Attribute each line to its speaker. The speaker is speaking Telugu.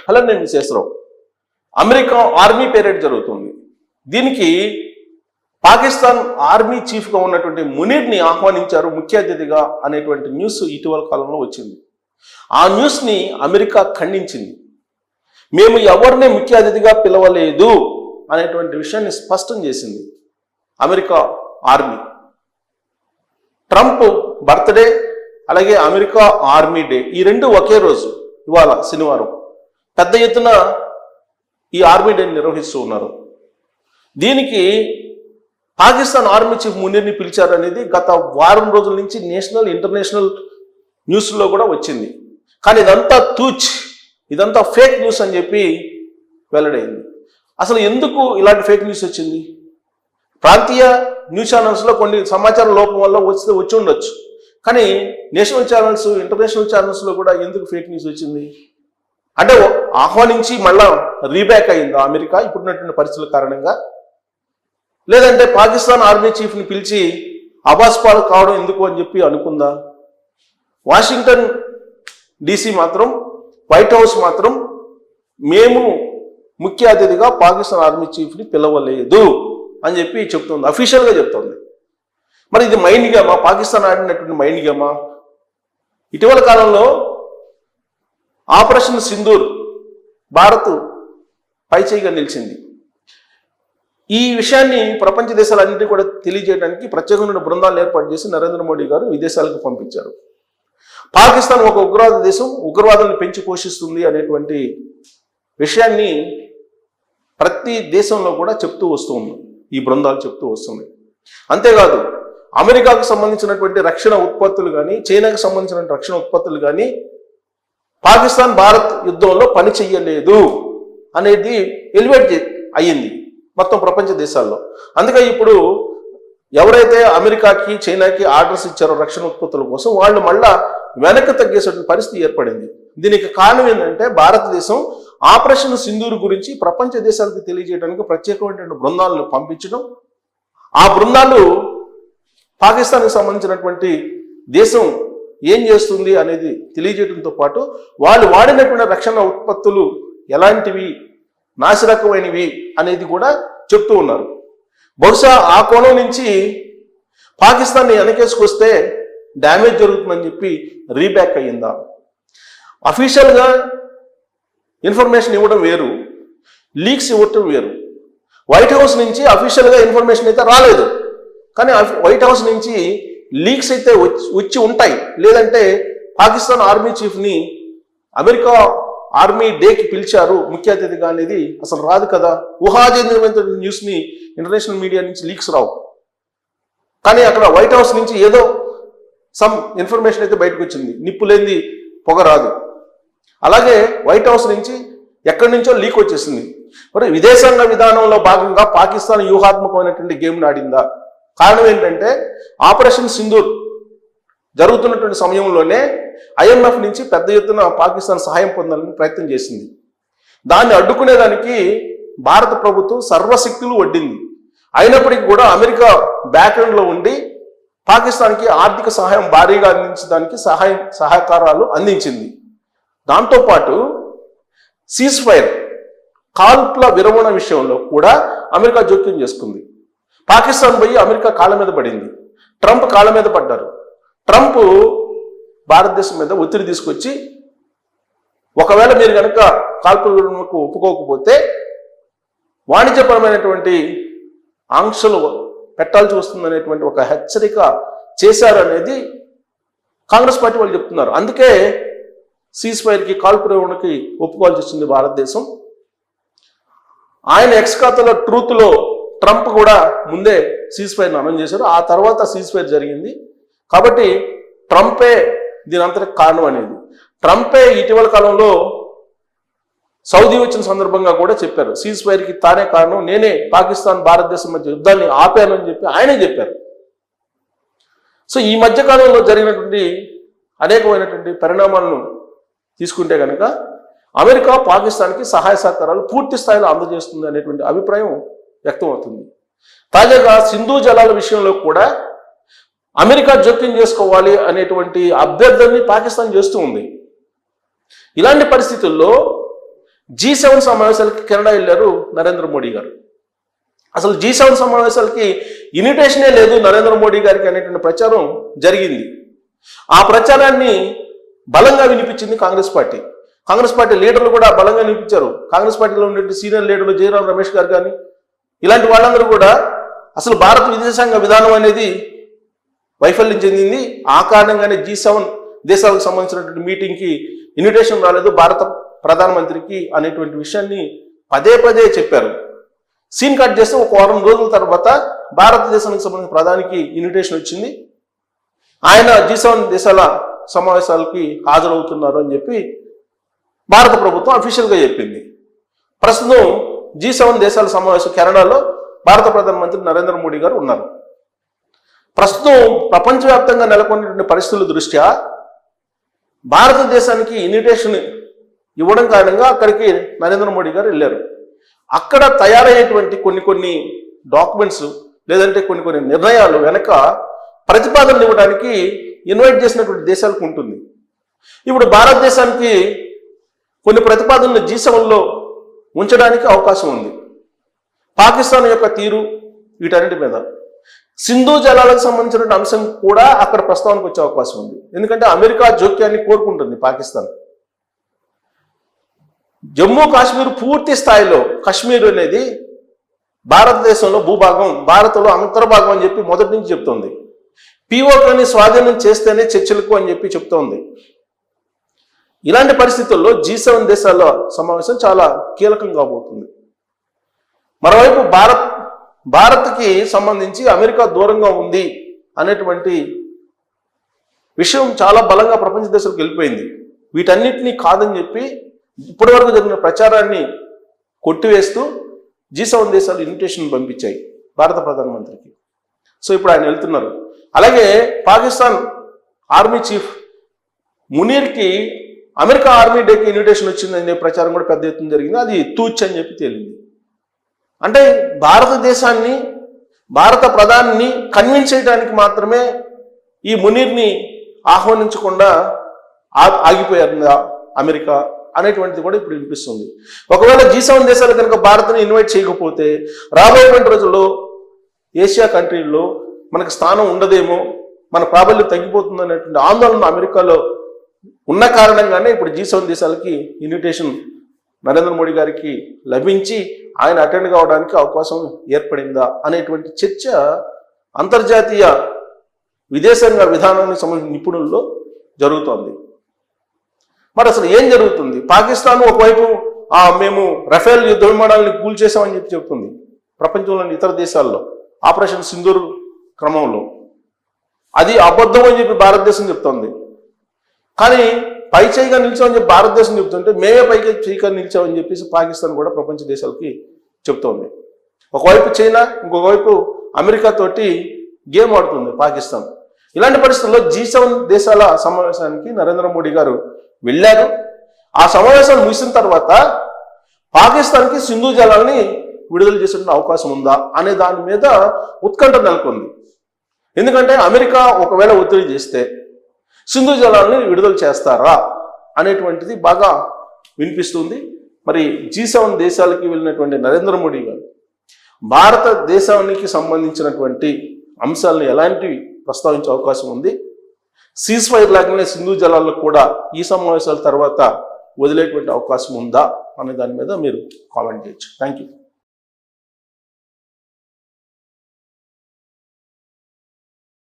Speaker 1: హలో నేను విశేషరావు. అమెరికా ఆర్మీ పెరేడ్ జరుగుతుంది. దీనికి పాకిస్తాన్ ఆర్మీ చీఫ్గా ఉన్నటువంటి మునీర్ని ఆహ్వానించారు ముఖ్య అతిథిగా అనేటువంటి న్యూస్ ఇటీవల కాలంలో వచ్చింది. ఆ న్యూస్ని అమెరికా ఖండించింది. మేము ఎవరిని ముఖ్య అతిథిగా పిలవలేదు అనేటువంటి విషయాన్ని స్పష్టం చేసింది అమెరికా ఆర్మీ. ట్రంప్ బర్త్డే అలాగే అమెరికా ఆర్మీ డే ఈ రెండు ఒకే రోజు, ఇవాళ శనివారం పెద్ద ఎత్తున ఈ ఆర్మీ డేని నిర్వహిస్తూ ఉన్నారు. దీనికి పాకిస్తాన్ ఆర్మీ చీఫ్ మునీర్ని పిలిచారనేది గత వారం రోజుల నుంచి నేషనల్ ఇంటర్నేషనల్ న్యూస్లో కూడా వచ్చింది. కానీ ఇదంతా ఫేక్ న్యూస్ అని చెప్పి వెల్లడైంది. అసలు ఎందుకు ఇలాంటి ఫేక్ న్యూస్ వచ్చింది? ప్రాంతీయ న్యూస్ ఛానల్స్లో కొన్ని సమాచార లోపం వల్ల వచ్చి ఉండొచ్చు. కానీ నేషనల్ ఛానల్స్, ఇంటర్నేషనల్ ఛానల్స్లో కూడా ఎందుకు ఫేక్ న్యూస్ వచ్చింది? అంటే ఆహ్వానించి మళ్ళా రీబ్యాక్ అయిందా అమెరికా ఇప్పుడున్నటువంటి పరిస్థితుల కారణంగా? లేదంటే పాకిస్తాన్ ఆర్మీ చీఫ్ని పిలిచి అబాస్పాలు కావడం ఎందుకు అని చెప్పి అనుకుందా? వాషింగ్టన్ DC మాత్రం, వైట్ హౌస్ మాత్రం మేము ముఖ్య అతిథిగా పాకిస్తాన్ ఆర్మీ చీఫ్ని పిలవలేదు అని చెప్పి చెప్తుంది, అఫీషియల్గా చెప్తుంది. మరి ఇది మైండ్ గేమా? పాకిస్తాన్ ఆడినటువంటి మైండ్ గేమా? ఇటీవల కాలంలో ఆపరేషన్ సింధూర్ భారత్ పైచేయిగా నిలిచింది. ఈ విషయాన్ని ప్రపంచ దేశాలన్నింటినీ కూడా తెలియజేయడానికి ప్రత్యేకమైన బృందాలను ఏర్పాటు చేసి నరేంద్ర మోడీ గారు విదేశాలకు పంపించారు. పాకిస్తాన్ ఒక ఉగ్రవాద దేశం, ఉగ్రవాదాన్ని పెంచి పోషిస్తుంది అనేటువంటి విషయాన్ని ప్రతి దేశంలో కూడా చెప్తూ వస్తుంది, ఈ బృందాలు చెప్తూ వస్తున్నాయి. అంతేకాదు అమెరికాకు సంబంధించినటువంటి రక్షణ ఉత్పత్తులు కానీ, చైనాకు సంబంధించిన రక్షణ ఉత్పత్తులు కానీ పాకిస్తాన్ భారత్ యుద్ధంలో పని చెయ్యలేదు అనేది ఎలివేట్ అయ్యింది మొత్తం ప్రపంచ దేశాల్లో. అందుకే ఇప్పుడు ఎవరైతే అమెరికాకి, చైనాకి ఆర్డర్స్ ఇచ్చారో రక్షణ ఉత్పత్తుల కోసం, వాళ్ళు మళ్ళా వెనక్కి తగ్గేసే పరిస్థితి ఏర్పడింది. దీనికి కారణం ఏంటంటే భారతదేశం ఆపరేషన్ సింధూర్ గురించి ప్రపంచ దేశాలకు తెలియజేయడానికి ప్రత్యేకమైనటువంటి బృందాలను పంపించడం, ఆ బృందాలు పాకిస్తాన్కి సంబంధించినటువంటి దేశం ఏం చేస్తుంది అనేది తెలియజేయడంతో పాటు వాళ్ళు వాడినటువంటి రక్షణ ఉత్పత్తులు ఎలాంటివి, నాసిరకమైనవి అనేది కూడా చెప్తూ ఉన్నారు. బహుశా ఆ కోణం నుంచి పాకిస్తాన్ని వెనకేసుకొస్తే డ్యామేజ్ జరుగుతుందని చెప్పి రీబ్యాక్ అయ్యిందా? అఫీషియల్గా ఇన్ఫర్మేషన్ ఇవ్వడం వేరు, లీక్స్ ఇవ్వటం వేరు. వైట్ హౌస్ నుంచి అఫీషియల్గా ఇన్ఫర్మేషన్ అయితే రాలేదు, కానీ వైట్ హౌస్ నుంచి లీక్స్ అయితే వచ్చి ఉంటాయి. లేదంటే పాకిస్తాన్ ఆర్మీ చీఫ్ని అమెరికా ఆర్మీ డేకి పిలిచారు ముఖ్య అతిథిగా అనేది అసలు రాదు కదా. ఊహాజనితమైన న్యూస్ని ఇంటర్నేషనల్ మీడియా నుంచి లీక్స్ రావు, కానీ అక్కడ వైట్ హౌస్ నుంచి ఏదో సమ్ ఇన్ఫర్మేషన్ అయితే బయటకు వచ్చింది, నిప్పు లేనిది పొగ రాదు. అలాగే వైట్ హౌస్ నుంచి ఎక్కడి నుంచో లీక్ వచ్చేసింది. మరి విదేశాంగ విధానంలో భాగంగా పాకిస్తాన్ వ్యూహాత్మకమైనటువంటి గేమ్ని ఆడిందా? కారణం ఏంటంటే ఆపరేషన్ సింధూర్ జరుగుతున్నటువంటి సమయంలోనే IMF నుంచి పెద్ద ఎత్తున పాకిస్తాన్ సహాయం పొందాలని ప్రయత్నం చేసింది. దాన్ని అడ్డుకునేదానికి భారత ప్రభుత్వం సర్వశక్తులు ఒడ్డింది. అయినప్పటికీ కూడా అమెరికా బ్యాక్గ్రౌండ్లో ఉండి పాకిస్తాన్కి ఆర్థిక సహాయం భారీగా అందించడానికి సహకారాలు అందించింది. దాంతోపాటు సీజ్ ఫైర్, కాల్పుల విరమణ విషయంలో కూడా అమెరికా జోక్యం చేసుకుంది. పాకిస్తాన్ పోయి అమెరికా కాళ్ళ మీద పడింది, ట్రంప్ కాళ్ళ మీద పడ్డారు. ట్రంప్ భారతదేశం మీద ఒత్తిడి తీసుకొచ్చి ఒకవేళ మీరు కనుక కాల్పుల విరమణకు ఒప్పుకోకపోతే వాణిజ్యపరమైనటువంటి ఆంక్షలు పెట్టాల్సి వస్తుందనేటువంటి ఒక హెచ్చరిక చేశారనేది కాంగ్రెస్ పార్టీ వాళ్ళు చెప్తున్నారు. అందుకే సీజ్ ఫైర్కి, కాల్పుల విరమణకి ఒప్పుకోవాల్సి వచ్చింది భారతదేశం. ఆయన ఎక్స్ ఖాతాలో ట్రూత్లో ట్రంప్ కూడా ముందే సీజ్ ఫైర్ని అనౌన్స్ చేశారు, ఆ తర్వాత సీజ్ ఫైర్ జరిగింది. కాబట్టి ట్రంపే దీని అంతటికి కారణం అనేది. ట్రంపే ఇటీవల కాలంలో సౌదీ వచ్చిన సందర్భంగా కూడా చెప్పారు, సీజ్ ఫైర్కి తానే కారణం, నేనే పాకిస్తాన్ భారతదేశం మధ్య యుద్ధాన్ని ఆపాను అని చెప్పి ఆయనే చెప్పారు. సో ఈ మధ్యకాలంలో జరిగినటువంటి అనేకమైనటువంటి పరిణామాలను తీసుకుంటే కనుక అమెరికా పాకిస్తాన్కి సహాయ సహకారాలు పూర్తి స్థాయిలో అందజేస్తుంది అనేటువంటి అభిప్రాయం వ్యక్తం అవుతుంది. తాజాగా సింధు జలాల విషయంలో కూడా అమెరికా జోక్యం చేసుకోవాలి అనేటువంటి అభ్యర్థనని పాకిస్తాన్ చేస్తూ ఉంది. ఇలాంటి పరిస్థితుల్లో G7 సమావేశాలకి కెనడా వెళ్ళారు నరేంద్ర మోడీ గారు. అసలు G7 సమావేశాలకి ఇన్విటేషనే లేదు నరేంద్ర మోడీ గారికి అనేటువంటి ప్రచారం జరిగింది. ఆ ప్రచారాన్ని బలంగా వినిపించింది కాంగ్రెస్ పార్టీ. కాంగ్రెస్ పార్టీ లీడర్లు కూడా బలంగా వినిపించారు. కాంగ్రెస్ పార్టీలో ఉండే సీనియర్ లీడర్లు జయరాం రమేష్ గారు కానీ ఇలాంటి వాళ్ళందరూ కూడా అసలు భారత విదేశాంగ విధానం అనేది వైఫల్యం చెందింది, ఆ కారణంగానే G7 దేశాలకు సంబంధించినటువంటి మీటింగ్కి ఇన్విటేషన్ రాలేదు భారత ప్రధానమంత్రికి అనేటువంటి విషయాన్ని పదే పదే చెప్పారు. సీన్ కట్ చేస్తే ఒక వారం రోజుల తర్వాత భారతదేశానికి సంబంధించిన ప్రధానికి ఇన్విటేషన్ వచ్చింది. ఆయన G7 దేశాల సమావేశాలకి హాజరవుతున్నారు అని చెప్పి భారత ప్రభుత్వం అఫీషియల్గా చెప్పింది. ప్రస్తుతం G7 దేశాల సమావేశం కెనడాలో భారత ప్రధానమంత్రి నరేంద్ర మోడీ గారు ఉన్నారు. ప్రస్తుతం ప్రపంచవ్యాప్తంగా నెలకొన్నటువంటి పరిస్థితుల దృష్ట్యా భారతదేశానికి ఇన్విటేషన్ ఇవ్వడం కారణంగా అక్కడికి నరేంద్ర మోడీ గారు వెళ్ళారు. అక్కడ తయారయ్యేటువంటి కొన్ని డాక్యుమెంట్స్ లేదంటే కొన్ని నిర్ణయాలు వెనక ప్రతిపాదనలు ఇవ్వడానికి ఇన్వైట్ చేసినటువంటి దేశాలకు ఉంటుంది. ఇప్పుడు భారతదేశానికి కొన్ని ప్రతిపాదనలు G7లో ఉంచడానికి అవకాశం ఉంది. పాకిస్తాన్ యొక్క తీరు వీటన్నిటి మీద సింధు జలాలకు సంబంధించిన అంశం కూడా అక్కడ ప్రస్తావనకు వచ్చే అవకాశం ఉంది. ఎందుకంటే అమెరికా జోక్యాన్ని కోరుకుంటుంది పాకిస్తాన్. జమ్మూ కాశ్మీర్ పూర్తి స్థాయిలో కాశ్మీర్ అనేది భారతదేశంలో భూభాగం, భారత్లో అంతర్భాగం అని చెప్పి మొదటి నుంచి చెప్తోంది. పిఓకేని స్వాధీనం చేస్తేనే చర్చలకు అని చెప్పి చెప్తోంది. ఇలాంటి పరిస్థితుల్లో G7 దేశాల సమావేశం చాలా కీలకం కాబోతుంది. మరోవైపు భారత్కి సంబంధించి అమెరికా దూరంగా ఉంది అనేటువంటి విషయం చాలా బలంగా ప్రపంచ దేశాలకు వెళ్ళిపోయింది. వీటన్నిటినీ కాదని చెప్పి ఇప్పటి వరకు జరిగిన ప్రచారాన్ని కొట్టివేస్తూ G7 దేశాలు ఇన్విటేషన్ పంపించాయి భారత ప్రధానమంత్రికి. సో ఇప్పుడు ఆయన వెళ్తున్నారు. అలాగే పాకిస్తాన్ ఆర్మీ చీఫ్ మునీర్కి అమెరికా ఆర్మీ డేకి ఇన్విటేషన్ వచ్చిందనే ప్రచారం కూడా పెద్ద ఎత్తున జరిగింది. అది తూచ్ అని చెప్పి తేలింది. అంటే భారతదేశాన్ని, భారత ప్రధానిని కన్విన్స్ చేయడానికి మాత్రమే ఈ మునీర్ని ఆహ్వానించకుండా ఆగిపోయారు అమెరికా అనేటువంటిది కూడా ఇప్పుడు వినిపిస్తుంది. ఒకవేళ G7 దేశాలు కనుక భారత్ని ఇన్వైట్ చేయకపోతే రాబోయేటువంటి రోజుల్లో ఏషియా కంట్రీల్లో మనకు స్థానం ఉండదేమో, మన ప్రాబల్యం తగ్గిపోతుంది అనేటువంటి ఆందోళన అమెరికాలో ఉన్న కారణంగానే ఇప్పుడు G7 దేశాలకి ఇన్విటేషన్ నరేంద్ర మోడీ గారికి లభించి ఆయన అటెండ్ కావడానికి అవకాశం ఏర్పడిందా అనేటువంటి చర్చ అంతర్జాతీయ విదేశాంగ విధానానికి సంబంధించిన నిపుణుల్లో జరుగుతోంది. మరి అసలు ఏం జరుగుతుంది? పాకిస్తాన్ ఒకవైపు మేము రఫేల్ యుద్ధ విమానాలను కూల్చేసామని చెప్పి చెప్తుంది ప్రపంచంలోని ఇతర దేశాల్లో ఆపరేషన్ సింధూర్ క్రమంలో. అది అబద్ధం అని చెప్పి భారతదేశం చెప్తోంది. కానీ పై చేయిగా నిలిచామని చెప్పి భారతదేశం చెప్తుంటే మేమే పైకి చేయిగా నిలిచామని చెప్పేసి పాకిస్తాన్ కూడా ప్రపంచ దేశాలకి చెప్తోంది. ఒకవైపు చైనా, ఇంకొక వైపు అమెరికా తోటి గేమ్ ఆడుతుంది పాకిస్తాన్. ఇలాంటి పరిస్థితుల్లో G7 దేశాల సమావేశానికి నరేంద్ర మోడీ గారు వెళ్ళారు. ఆ సమావేశం ముగిసిన తర్వాత పాకిస్తాన్కి సింధు జలాల్ని విడుదల చేసే అవకాశం ఉందా అనే దాని మీద ఉత్కంఠ నెలకొంది. ఎందుకంటే అమెరికా ఒకవేళ ఒత్తిడి చేస్తే సింధు జలాల్ని విడుదల చేస్తారా అనేటువంటిది బాగా వినిపిస్తుంది. మరి G7 దేశాలకి వెళ్ళినటువంటి నరేంద్ర మోడీ గారు భారతదేశానికి సంబంధించినటువంటి అంశాలను ఎలాంటివి ప్రస్తావించే అవకాశం ఉంది, సీజ్ ఫైర్ లాగానే సింధు జలాలకు కూడా ఈ సమావేశాల తర్వాత వదిలేటువంటి అవకాశం ఉందా అనే దాని మీద మీరు కామెంట్ చేయొచ్చు. Thank you.